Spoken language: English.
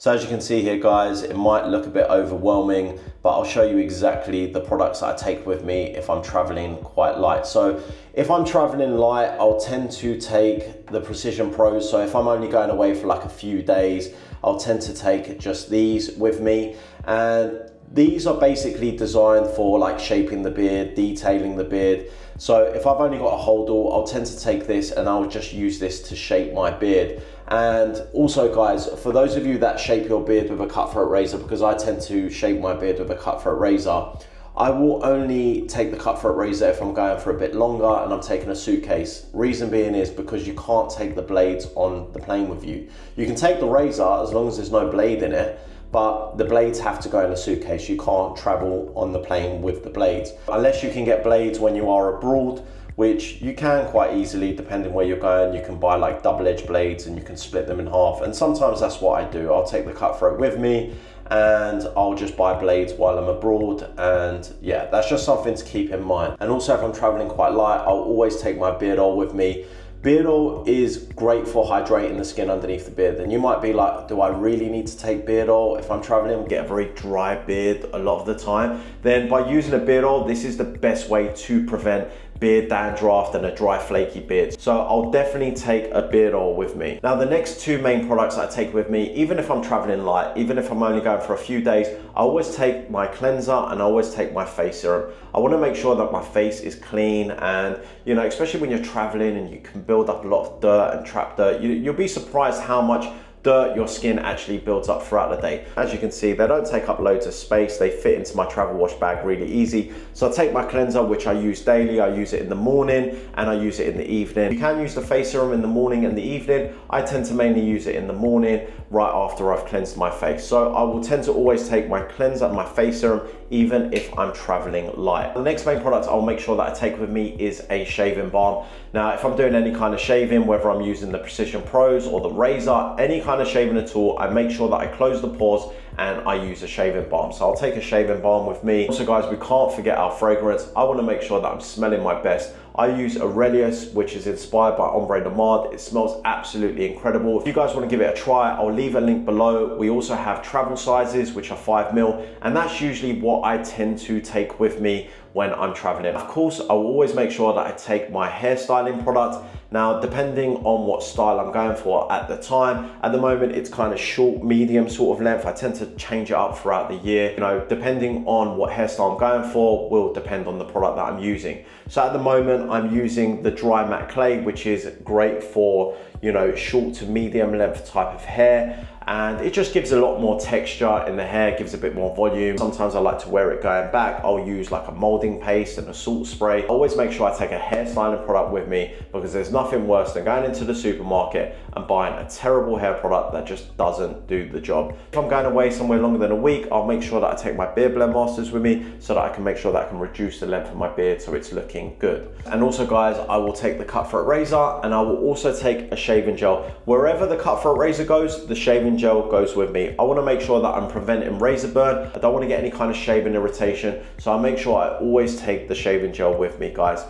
So as you can see here guys, it might look a bit overwhelming, but I'll show you exactly the products that I take with me if I'm traveling quite light. So if I'm traveling light, I'll tend to take the Precision Pros. So if I'm only going away for like a few days, I'll tend to take just these with me. And these are basically designed for like shaping the beard, detailing the beard. So if I've only got a holdall, I'll tend to take this and I'll just use this to shape my beard. And also guys, for those of you that shape your beard with a cutthroat razor, because I tend to shape my beard with a cutthroat razor, I will only take the cutthroat razor if I'm going for a bit longer and I'm taking a suitcase. Reason being is because you can't take the blades on the plane with you. You can take the razor as long as there's no blade in it, but the blades have to go in a suitcase. You can't travel on the plane with the blades. Unless you can get blades when you are abroad, which you can quite easily depending where you're going. You can buy like double-edged blades and you can split them in half. And sometimes that's what I do. I'll take the cutthroat with me and I'll just buy blades while I'm abroad. And yeah, that's just something to keep in mind. And also if I'm traveling quite light, I'll always take my beard oil with me. Beard oil is great for hydrating the skin underneath the beard. And you might be like, do I really need to take beard oil if I'm traveling and get a very dry beard a lot of the time? Then by using a beard oil, this is the best way to prevent beard dandruff and a dry flaky beard. So I'll definitely take a beard oil with me. Now the next two main products I take with me, even if I'm traveling light, even if I'm only going for a few days, I always take my cleanser and I always take my face serum. I want to make sure that my face is clean, and you know, especially when you're traveling and you can build up a lot of dirt and trap dirt, you'll be surprised how much dirt your skin actually builds up throughout the day. As you can see, they don't take up loads of space. They fit into my travel wash bag really easy. So I take my cleanser, which I use daily. I use it in the morning and I use it in the evening. You can use the face serum in the morning and the evening. I tend to mainly use it in the morning right after I've cleansed my face. So I will tend to always take my cleanser and my face serum even if I'm traveling light. The next main product I'll make sure that I take with me is a shaving balm. Now, if I'm doing any kind of shaving, whether I'm using the Precision Pros or the razor, any kind of shaving at all, I make sure that I close the pores and I use a shaving balm. So I'll take a shaving balm with me. Also guys, we can't forget our fragrance. I want to make sure that I'm smelling my best. I use Aurelius, which is inspired by Ombre Nomade. It smells absolutely incredible. If you guys want to give it a try, I'll leave a link below. We also have travel sizes, which are 5ml, and that's usually what I tend to take with me when I'm traveling. Of course, I will always make sure that I take my hairstyling product. Now, depending on what style I'm going for at the time, at the moment, it's kind of short, medium sort of length. I tend to change it up throughout the year. You know, depending on what hairstyle I'm going for will depend on the product that I'm using. So at the moment, I'm using the dry matte clay, which is great for, you know, short to medium length type of hair. And it just gives a lot more texture in the hair, gives a bit more volume. Sometimes I like to wear it going back. I'll use like a molding paste and a salt spray. I always make sure I take a hairstyling product with me, because there's nothing worse than going into the supermarket and buying a terrible hair product that just doesn't do the job. If I'm going away somewhere longer than a week, I'll make sure that I take my beard blend masters with me so that I can make sure that I can reduce the length of my beard so it's looking good. And also guys, I will take the cutthroat razor and I will also take a shaving gel. Wherever the cutthroat razor goes, the shaving gel goes with me. I want to make sure that I'm preventing razor burn. I don't want to get any kind of shaving irritation, so I make sure I always take the shaving gel with me guys.